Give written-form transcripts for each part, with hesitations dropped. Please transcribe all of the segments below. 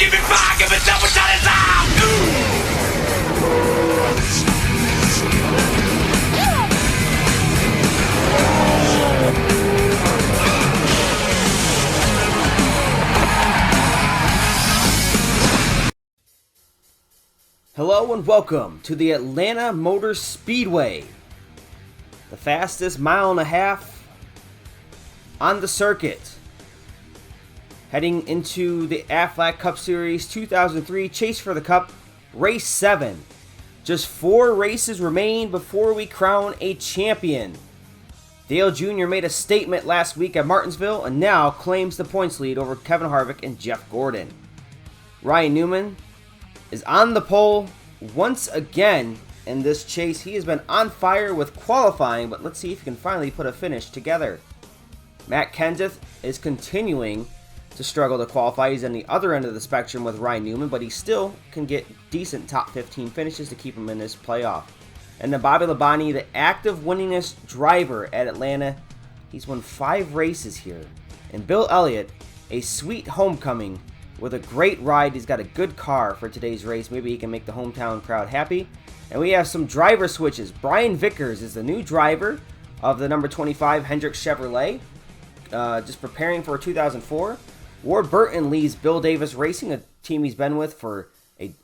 give me fire, give me double shot it out. Hello and welcome to the Atlanta Motor Speedway, the fastest mile and a half on the circuit. Heading into the Aflac Cup Series 2003 Chase for the Cup, Race 7. Just 4 races remain before we crown a champion. Dale Jr. made a statement last week at Martinsville and now claims the points lead over Kevin Harvick and Jeff Gordon. Ryan Newman is on the pole once again in this chase. He has been on fire with qualifying, but let's see if he can finally put a finish together. Matt Kenseth is continuing to struggle to qualify. He's on the other end of the spectrum with Ryan Newman, but he still can get decent top 15 finishes to keep him in this playoff. And then Bobby Labonte, the active winningest driver at Atlanta, he's won 5 races here. And Bill Elliott, a sweet homecoming with a great ride. He's got a good car for today's race. Maybe he can make the hometown crowd happy. And we have some driver switches. Brian Vickers is the new driver of the number 25 Hendrick Chevrolet, just preparing for 2004. Ward Burton leaves Bill Davis Racing, a team he's been with for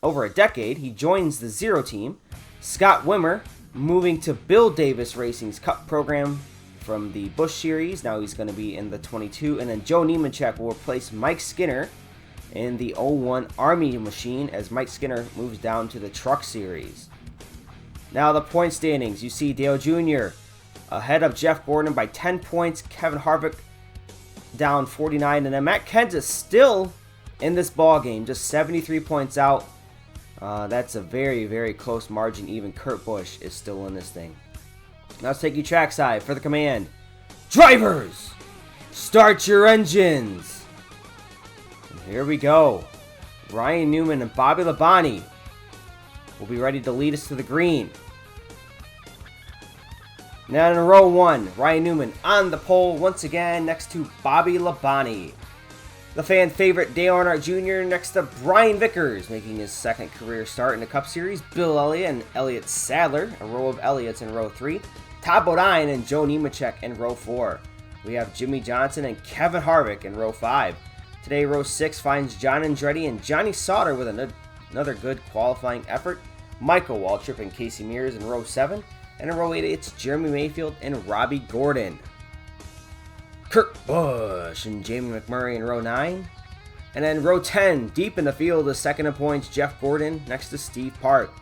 over a decade. He joins the Zero team. Scott Wimmer moving to Bill Davis Racing's Cup program from the Busch Series. Now he's going to be in the 22. And then Joe Nemechek will replace Mike Skinner in the 01 Army machine as Mike Skinner moves down to the Truck Series. Now the point standings. You see Dale Jr. ahead of Jeff Gordon by 10 points. Kevin Harvick down 49. And then Matt Kenseth still in this ball game, just 73 points out. That's a very, very close margin. Even Kurt Busch is still in this thing. Now let's take you trackside for the command. Drivers, start your engines. Here we go. Ryan Newman and Bobby Labonte will be ready to lead us to the green. Now in row 1, Ryan Newman on the pole once again next to Bobby Labonte. The fan favorite Dale Earnhardt Jr. next to Brian Vickers, making his second career start in the Cup Series. Bill Elliott and Elliott Sadler, a row of Elliots in row 3. Todd Bodine and Joe Nemechek in row 4. We have Jimmy Johnson and Kevin Harvick in row 5. Today, row 6 finds John Andretti and Johnny Sauter with another good qualifying effort. Michael Waltrip and Casey Mears in row 7. And in row 8, it's Jeremy Mayfield and Robbie Gordon. Kurt Busch and Jamie McMurray in row 9. And then row 10, deep in the field, is second in points, Jeff Gordon next to Steve Park.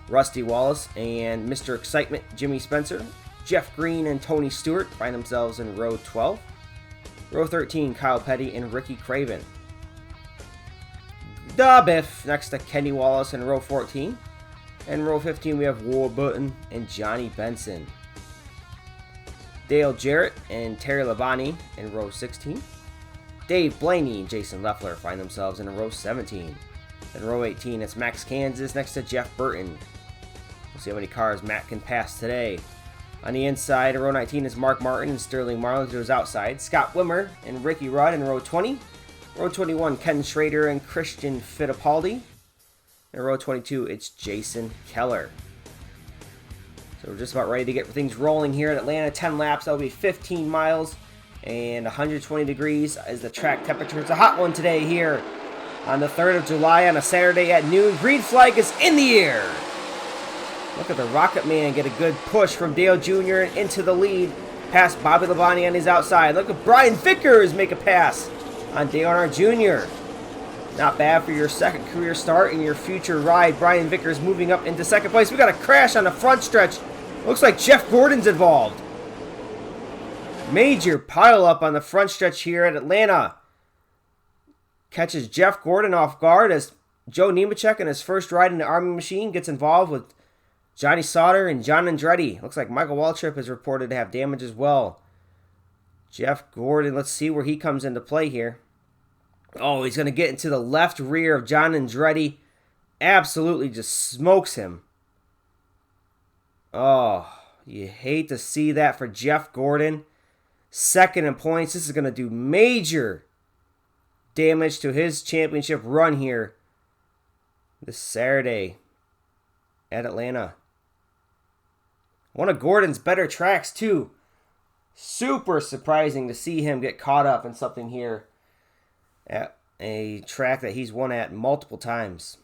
Rusty Wallace and Mr. Excitement, Jimmy Spencer. Jeff Green and Tony Stewart find themselves in row 12. Row 13, Kyle Petty and Ricky Craven. The Biff next to Kenny Wallace in row 14. And row 15, we have Ward Burton and Johnny Benson. Dale Jarrett and Terry Labonte in row 16. Dave Blaney and Jason Leffler find themselves in row 17. In row 18, it's Max Kansas next to Jeff Burton. We'll see how many cars Matt can pass today. On the inside, row 19 is Mark Martin and Sterling Marlin to his outside. Scott Wimmer and Ricky Rudd in row 20. Row 21, Ken Schrader and Christian Fittipaldi. In row 22, it's Jason Keller. So we're just about ready to get things rolling here at Atlanta. 10 laps, that'll be 15 miles and 120 degrees is the track temperature. It's a hot one today here on the 3rd of July on a Saturday at noon. Green flag is in the air. Look at the Rocket Man get a good push from Dale Jr. into the lead past Bobby Labonte on his outside. Look at Brian Vickers make a pass on Dale Earnhardt Jr. Not bad for your second career start and your future ride. Brian Vickers moving up into second place. We got a crash on the front stretch. Looks like Jeff Gordon's involved. Major pile up on the front stretch here at Atlanta. Catches Jeff Gordon off guard as Joe Nemechek in his first ride in the Army machine gets involved with Johnny Sauter and John Andretti. Looks like Michael Waltrip is reported to have damage as well. Jeff Gordon, let's see where he comes into play here. Oh, he's going to get into the left rear of John Andretti. Absolutely just smokes him. Oh, you hate to see that for Jeff Gordon. Second in points. This is going to do major damage to his championship run here this Saturday at Atlanta. One of Gordon's better tracks, too. Super surprising to see him get caught up in something here at a track that he's won at multiple times.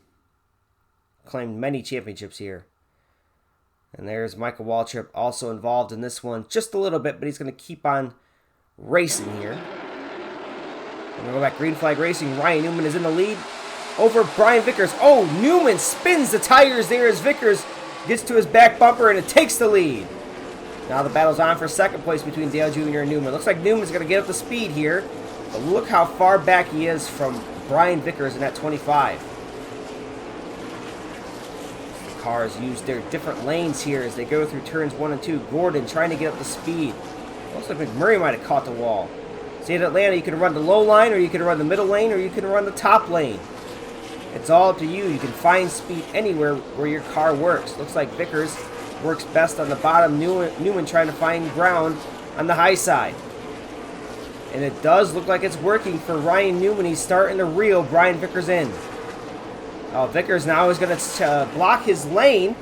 Claimed many championships here. And there's Michael Waltrip also involved in this one just a little bit, but he's going to keep on racing here. We're going to go back green flag racing. Ryan Newman is in the lead over Brian Vickers. Oh, Newman spins the tires there as Vickers gets to his back bumper and it takes the lead. Now the battle's on for second place between Dale Jr. and Newman. Looks like Newman's going to get up to speed here. But look how far back he is from Brian Vickers in that 25. The cars use their different lanes here as they go through turns 1 and 2. Gordon trying to get up to speed. Looks like McMurray might have caught the wall. See, at Atlanta, you can run the low line, or you can run the middle lane, or you can run the top lane. It's all up to you. You can find speed anywhere where your car works. Looks like Vickers works best on the bottom. Newman trying to find ground on the high side. And it does look like it's working for Ryan Newman. He's starting to reel Brian Vickers in. Oh, Vickers now is going to block his lane.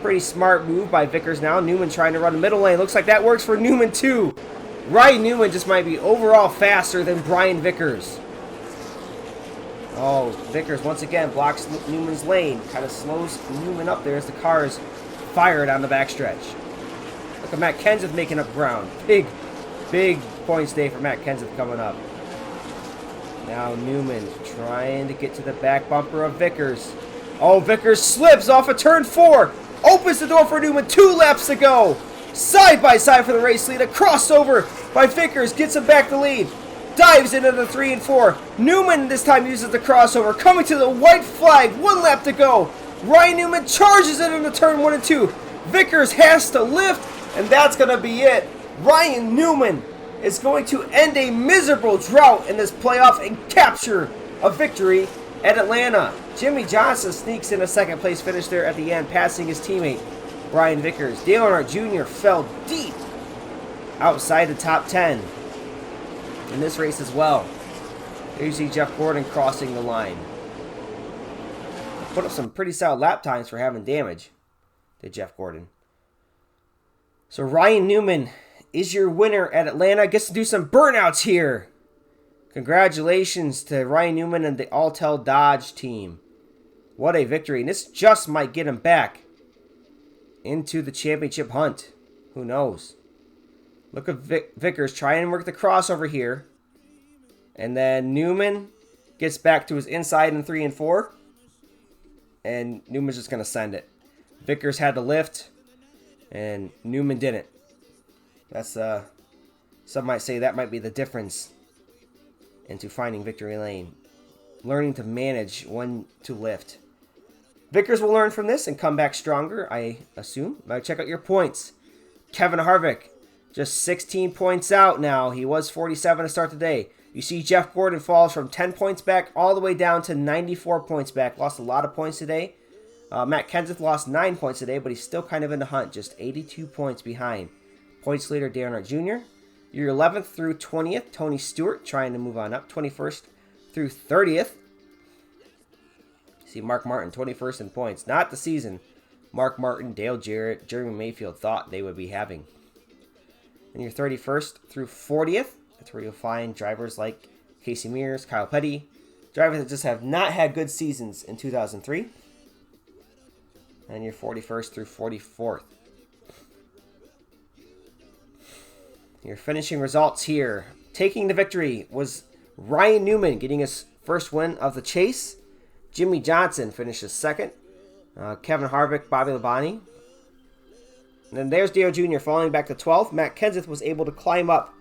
Pretty smart move by Vickers now. Newman trying to run the middle lane. Looks like that works for Newman too. Ryan Newman just might be overall faster than Brian Vickers. Oh, Vickers once again blocks Newman's lane. Kind of slows Newman up there as the cars fire down the backstretch. Look at Matt Kenseth making up ground. Big points day for Matt Kenseth coming up. Now Newman trying to get to the back bumper of Vickers. Oh, Vickers slips off of turn 4. Opens the door for Newman. 2 laps to go. Side by side for the race lead. A crossover by Vickers gets him back the lead. Dives into the 3 and 4. Newman this time uses the crossover. Coming to the white flag. 1 lap to go. Ryan Newman charges it into turn 1 and 2. Vickers has to lift, and that's going to be it. Ryan Newman is going to end a miserable drought in this playoff and capture a victory at Atlanta. Jimmie Johnson sneaks in a second place finish there at the end, passing his teammate Brian Vickers. Dale Earnhardt Jr. fell deep outside the top 10 in this race as well. There you see Jeff Gordon crossing the line. Put up some pretty solid lap times for having damage, did Jeff Gordon. So Ryan Newman is your winner at Atlanta. Gets to do some burnouts here. Congratulations to Ryan Newman and the Alltel Dodge team. What a victory. And this just might get him back into the championship hunt. Who knows? Look at Vickers trying to work the crossover here. And then Newman gets back to his inside in 3 and 4. And Newman's just going to send it. Vickers had to lift, and Newman didn't. That's, some might say that might be the difference into finding victory lane. Learning to manage when to lift. Vickers will learn from this and come back stronger, I assume. Now check out your points. Kevin Harvick, just 16 points out now. He was 47 to start the day. You see Jeff Gordon falls from 10 points back all the way down to 94 points back. Lost a lot of points today. Matt Kenseth lost 9 points today, but he's still kind of in the hunt. Just 82 points behind. Points leader Dale Earnhardt Jr. Your 11th through 20th, Tony Stewart trying to move on up. 21st through 30th. See Mark Martin, 21st in points. Not the season Mark Martin, Dale Jarrett, Jeremy Mayfield thought they would be having. And your 31st through 40th, that's where you'll find drivers like Casey Mears, Kyle Petty. Drivers that just have not had good seasons in 2003. And your 41st through 44th. Your finishing results here. Taking the victory was Ryan Newman getting his first win of the chase. Jimmie Johnson finishes second. Kevin Harvick, Bobby Labonte. And then there's Dale Jr. falling back to 12th. Matt Kenseth was able to climb up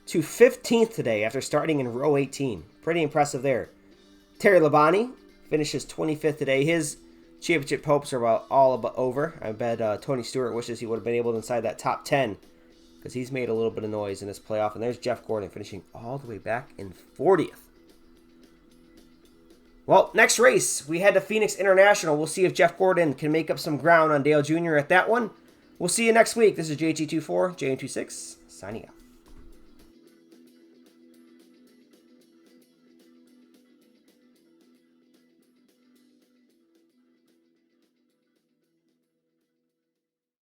to 15th today after starting in row 18. Pretty impressive there. Terry Labonte finishes 25th today. His championship hopes are all about over. I bet Tony Stewart wishes he would have been able to inside that top 10 because he's made a little bit of noise in this playoff. And there's Jeff Gordon finishing all the way back in 40th. Well, next race, we head to Phoenix International. We'll see if Jeff Gordon can make up some ground on Dale Jr. at that one. We'll see you next week. This is JT24, JM26, signing out.